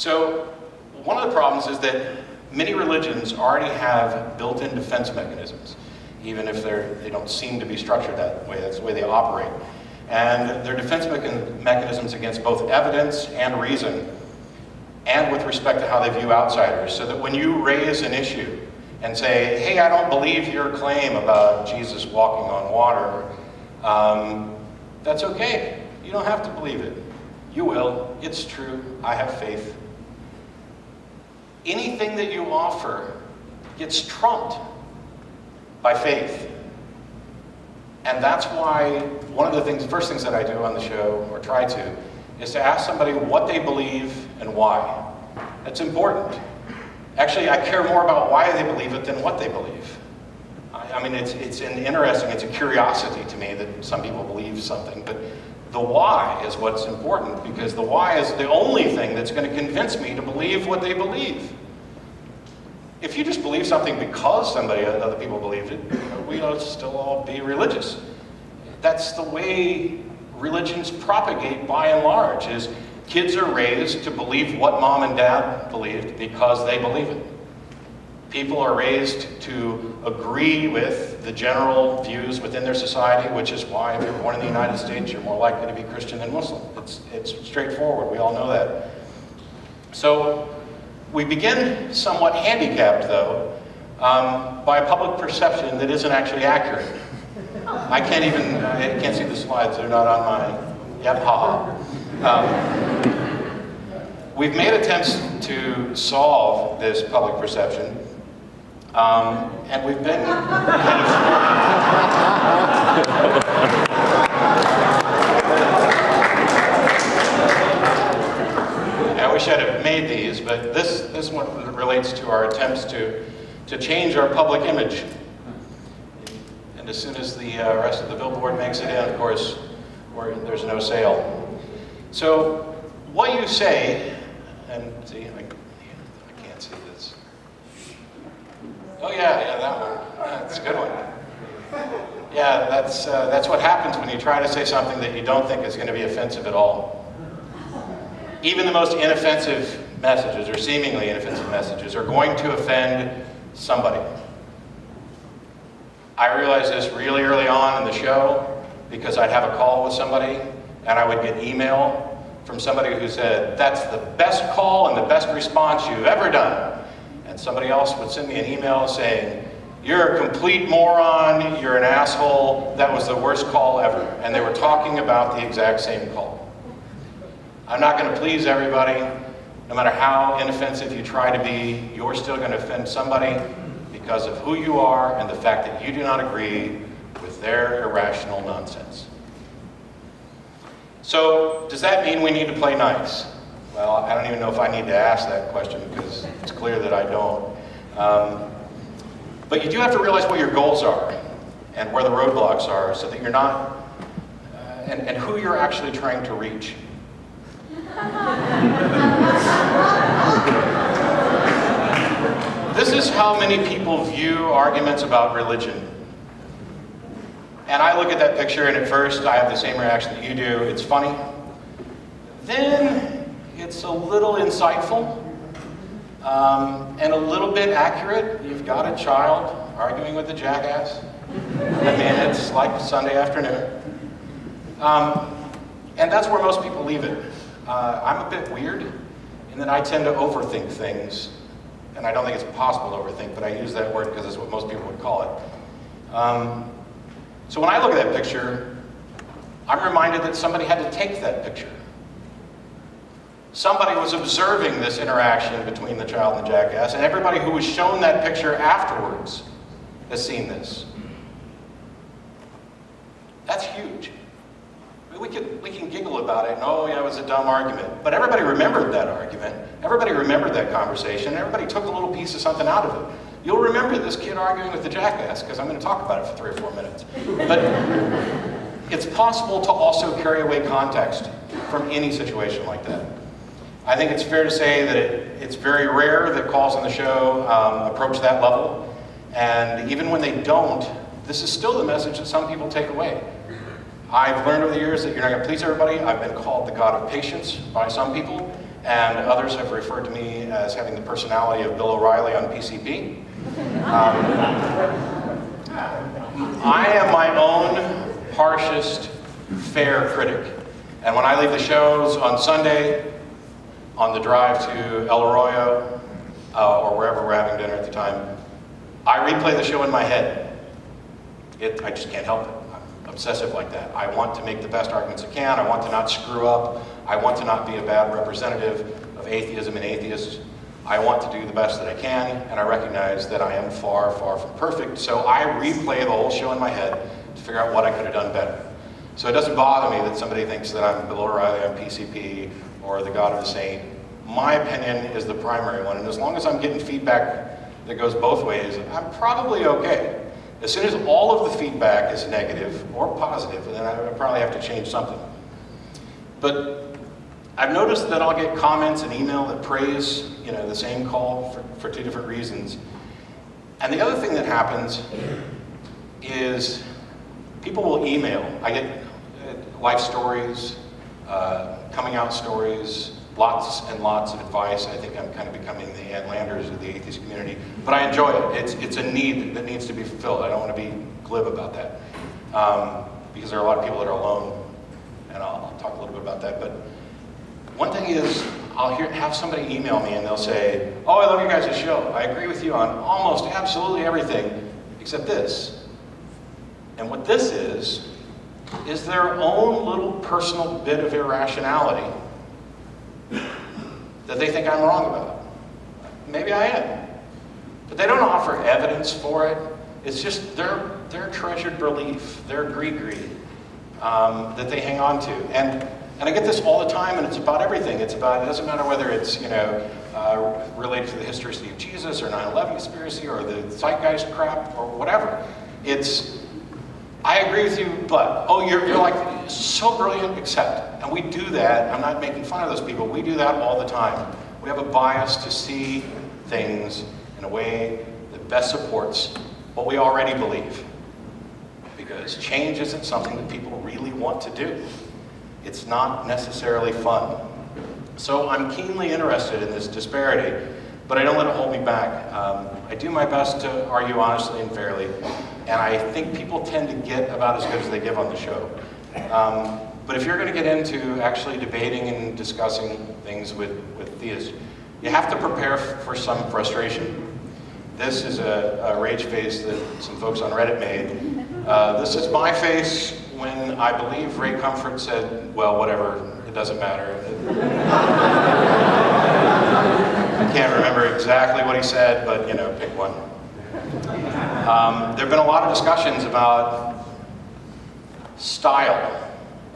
So one of the problems is that many religions already have built-in defense mechanisms, even if they don't seem to be structured that way. That's the way they operate. And they're defense mechanisms against both evidence and reason, and with respect to how they view outsiders, so that when you raise an issue and say, hey, I don't believe your claim about Jesus walking on water, that's okay. You don't have to believe it. You will. It's true. I have faith. Anything that you offer gets trumped by faith. And that's why one of the first things that I do on the show, or try to, is to ask somebody what they believe and why. That's important. Actually, I care more about why they believe it than what they believe. I mean, it's a curiosity to me that some people believe something, but the why is what's important, because the why is the only thing that's going to convince me to believe what they believe. If you just believe something because other people believed it, we'll still all be religious. That's the way religions propagate by and large, is kids are raised to believe what mom and dad believed because they believe it. People are raised to agree with the general views within their society, which is why if you're born in the United States, you're more likely to be Christian than Muslim. It's straightforward, we all know that. So we begin somewhat handicapped, though, by a public perception that isn't actually accurate. I can't see the slides, they're not on mine. Yep, haha. We've made attempts to solve this public perception, and we've been kind I wish I'd have made these, but this one relates to our attempts to change our public image. And as soon as the rest of the billboard makes it in, of course, there's no sale. So what you say, and see, I can't see this. Oh yeah, that one. That's a good one. Yeah, that's what happens when you try to say something that you don't think is going to be offensive at all. Even the most inoffensive messages, or seemingly inoffensive messages, are going to offend somebody. I realized this really early on in the show because I'd have a call with somebody and I would get email from somebody who said, that's the best call and the best response you've ever done. And somebody else would send me an email saying, you're a complete moron, you're an asshole, that was the worst call ever. And they were talking about the exact same call. I'm not going to please everybody. No matter how inoffensive you try to be, you're still going to offend somebody because of who you are and the fact that you do not agree with their irrational nonsense. So, does that mean we need to play nice? Well, I don't even know if I need to ask that question because it's clear that I don't. But you do have to realize what your goals are and where the roadblocks are so that you're not, and who you're actually trying to reach. This is how many people view arguments about religion. And I look at that picture and at first I have the same reaction that you do. It's funny. Then it's a little insightful and a little bit accurate. You've got a child arguing with a jackass. I mean, it's like Sunday afternoon. And that's where most people leave it. I'm a bit weird in that I tend to overthink things. And I don't think it's possible to overthink, but I use that word because it's what most people would call it. So when I look at that picture, I'm reminded that somebody had to take that picture. Somebody was observing this interaction between the child and the jackass, and everybody who was shown that picture afterwards has seen this. That's huge. We can giggle about it and, oh yeah, it was a dumb argument. But everybody remembered that argument. Everybody remembered that conversation. Everybody took a little piece of something out of it. You'll remember this kid arguing with the jackass because I'm going to talk about it for 3 or 4 minutes. But it's possible to also carry away context from any situation like that. I think it's fair to say that it's very rare that calls on the show approach that level. And even when they don't, this is still the message that some people take away. I've learned over the years that you're not going to please everybody. I've been called the God of patience by some people. and others have referred to me as having the personality of Bill O'Reilly on PCP. I am my own harshest fair critic. And when I leave the shows on Sunday, on the drive to El Arroyo, or wherever we're having dinner at the time, I replay the show in my head. I just can't help it. I'm obsessive like that. I want to make the best arguments I can. I want to not screw up. I want to not be a bad representative of atheism and atheists. I want to do the best that I can, and I recognize that I am far, far from perfect. So I replay the whole show in my head to figure out what I could have done better. So it doesn't bother me that somebody thinks that I'm Bill O'Reilly on PCP or the God of the Saint. My opinion is the primary one, and as long as I'm getting feedback that goes both ways, I'm probably okay. As soon as all of the feedback is negative or positive, then I probably have to change something. But I've noticed that I'll get comments and email that praise, the same call for two different reasons. And the other thing that happens is people will email. I get life stories, coming out stories, lots and lots of advice. I think I'm kind of becoming the Ann Landers of the atheist community, but I enjoy it. It's a need that needs to be fulfilled. I don't want to be glib about that, because there are a lot of people that are alone, and I'll talk a little bit about that. But one thing is, I'll have somebody email me and they'll say, "Oh, I love you guys' show. I agree with you on almost absolutely everything except this." And what this is their own little personal bit of irrationality that they think I'm wrong about. Maybe I am. But they don't offer evidence for it. It's just their treasured belief, their gree-gree, that they hang on to. And I get this all the time, and it's about everything. It doesn't matter whether it's, related to the historicity of Jesus or 9/11 conspiracy or the zeitgeist crap or whatever. I agree with you, but, you're like so brilliant, except. And we do that. I'm not making fun of those people. We do that all the time. We have a bias to see things in a way that best supports what we already believe. Because change isn't something that people really want to do. It's not necessarily fun. So I'm keenly interested in this disparity, but I don't let it hold me back. I do my best to argue honestly and fairly, and I think people tend to get about as good as they give on the show. But if you're going to get into actually debating and discussing things with theists, you have to prepare for some frustration. This is a rage face that some folks on Reddit made. This is my face when I believe Ray Comfort said, "Well, whatever, it doesn't matter." I can't remember exactly what he said, but pick one. There have been a lot of discussions about style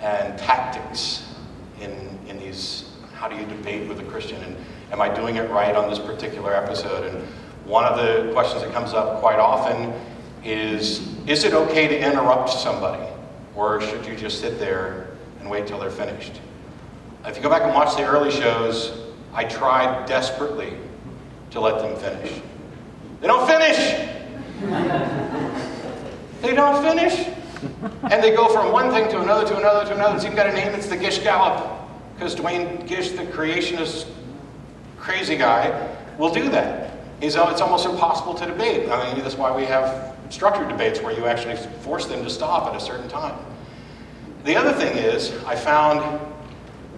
and tactics in these, how do you debate with a Christian, and am I doing it right on this particular episode? And one of the questions that comes up quite often is it okay to interrupt somebody? Or should you just sit there and wait till they're finished? If you go back and watch the early shows, I tried desperately to let them finish. They don't finish! They don't finish! And they go from one thing to another, to another, to another. It's even got a name, it's the Gish Gallop. Because Dwayne Gish, the creationist crazy guy, will do that. It's almost impossible to debate. I mean, that's why we have structured debates where you actually force them to stop at a certain time. The other thing is, I found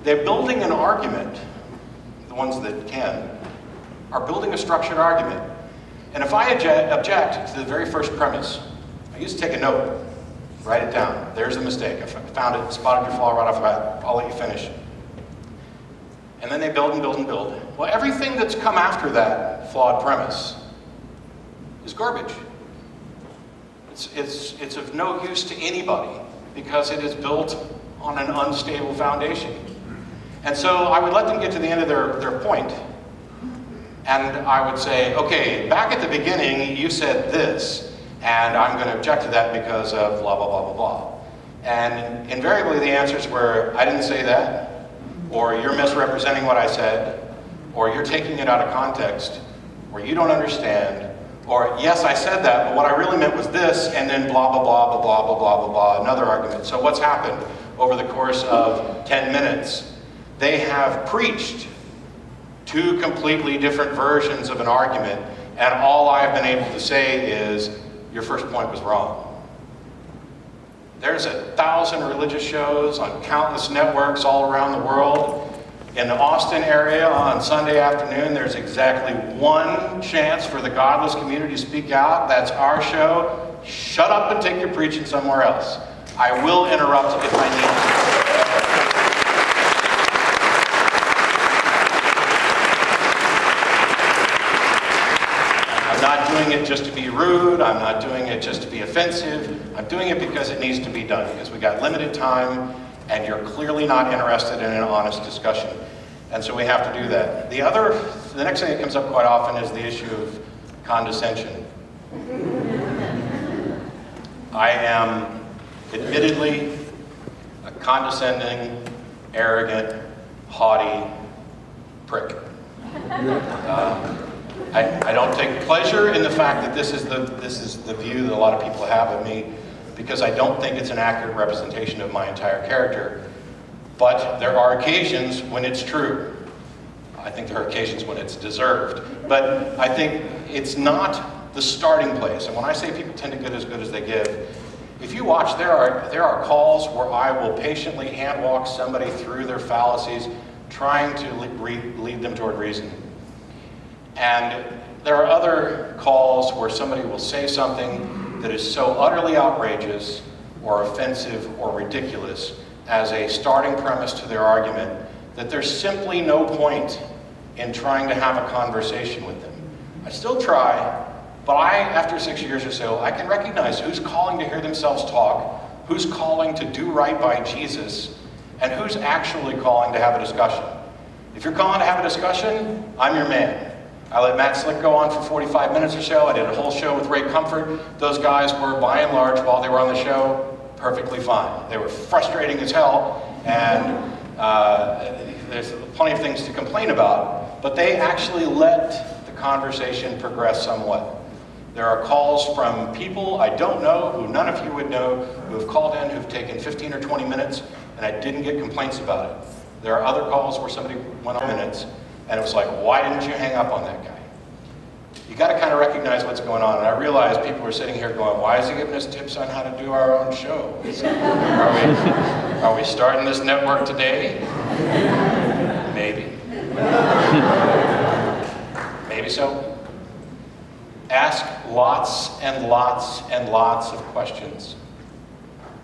they're building an argument, the ones that can, are building a structured argument. And if I object to the very first premise, I used to take a note, write it down. There's a mistake. I found it, spotted your flaw right off the bat. I'll let you finish. And then they build and build and build. Well, everything that's come after that flawed premise is garbage. It's of no use to anybody because it is built on an unstable foundation. And so I would let them get to the end of their point. And I would say, okay, back at the beginning, you said this, and I'm going to object to that because of blah, blah, blah, blah, blah. And invariably the answers were, I didn't say that, or you're misrepresenting what I said, or you're taking it out of context, or you don't understand, or yes, I said that, but what I really meant was this, and then blah, blah, blah, blah, blah, blah, blah, blah, blah, another argument. So what's happened over the course of 10 minutes? They have preached two completely different versions of an argument, and all I've been able to say is, your first point was wrong. There's 1,000 religious shows on countless networks all around the world. In the Austin area on Sunday afternoon, there's exactly one chance for the godless community to speak out. That's our show. Shut up and take your preaching somewhere else. I will interrupt if I need to. I'm not doing it just to be rude. I'm not doing it just to be offensive. I'm doing it because it needs to be done, because we got limited time and you're clearly not interested in an honest discussion. And so we have to do that. The next thing that comes up quite often is the issue of condescension. I am admittedly a condescending, arrogant, haughty prick. I don't take pleasure in the fact that this is the view that a lot of people have of me, because I don't think it's an accurate representation of my entire character. But there are occasions when it's true. I think there are occasions when it's deserved. But I think it's not the starting place. And when I say people tend to get as good as they give, if you watch, there are calls where I will patiently hand walk somebody through their fallacies, trying to lead them toward reason. And there are other calls where somebody will say something that is so utterly outrageous or offensive or ridiculous as a starting premise to their argument that there's simply no point in trying to have a conversation with them. I still try, but after 6 years or so, I can recognize who's calling to hear themselves talk, who's calling to do right by Jesus, and who's actually calling to have a discussion. If you're calling to have a discussion, I'm your man. I let Matt Slick go on for 45 minutes or so. I did a whole show with Ray Comfort. Those guys were, by and large, while they were on the show, perfectly fine. They were frustrating as hell, and there's plenty of things to complain about, but they actually let the conversation progress somewhat. There are calls from people I don't know, who none of you would know, who have called in, who've taken 15 or 20 minutes, and I didn't get complaints about it. There are other calls where somebody went on minutes, and it was like, why didn't you hang up on that guy? You got to kind of recognize what's going on. And I realize people are sitting here going, why is he giving us tips on how to do our own show? Are we starting this network today? Maybe. Maybe so. Ask lots and lots and lots of questions.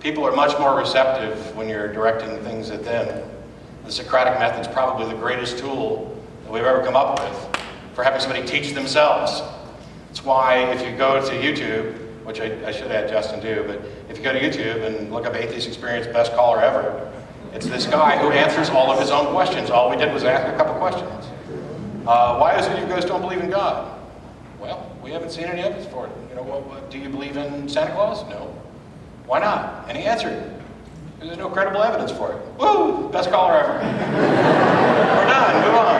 People are much more receptive when you're directing things at them. The Socratic method is probably the greatest tool that we've ever come up with for having somebody teach themselves. That's why if you go to YouTube, which I should have had Justin do, but if you go to YouTube and look up Atheist Experience Best Caller Ever, it's this guy who answers all of his own questions. All we did was ask a couple questions. Why is it you guys don't believe in God? Well, we haven't seen any evidence for it. Do you believe in Santa Claus? No. Why not? And he answered, there's no credible evidence for it. Woo! Best caller ever. We're done. Move on.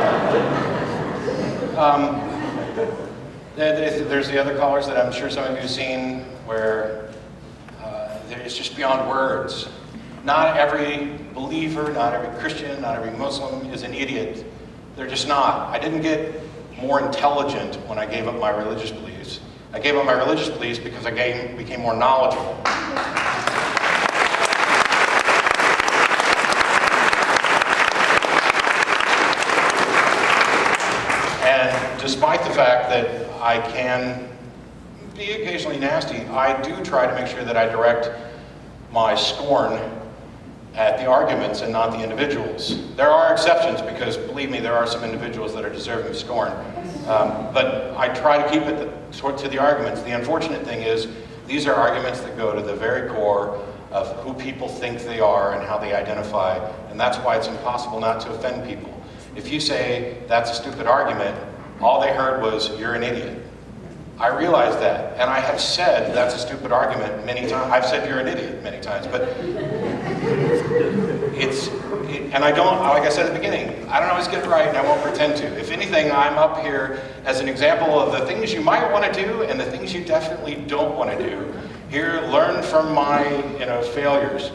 There's the other callers that I'm sure some of you have seen where it's just beyond words. Not every believer, not every Christian, not every Muslim is an idiot. They're just not. I didn't get more intelligent when I gave up my religious beliefs. I gave up my religious beliefs because I became more knowledgeable. And despite the fact that I can be occasionally nasty, I do try to make sure that I direct my scorn at the arguments and not the individuals. There are exceptions because, believe me, there are some individuals that are deserving of scorn. But I try to keep it to the arguments. The unfortunate thing is, these are arguments that go to the very core of who people think they are and how they identify, and that's why it's impossible not to offend people. If you say, that's a stupid argument, all they heard was, you're an idiot. I realize that, and I have said that's a stupid argument many times. I've said you're an idiot many times, but and I don't, like I said at the beginning, I don't always get it right, and I won't pretend to. If anything, I'm up here as an example of the things you might want to do and the things you definitely don't want to do. Here, learn from my failures.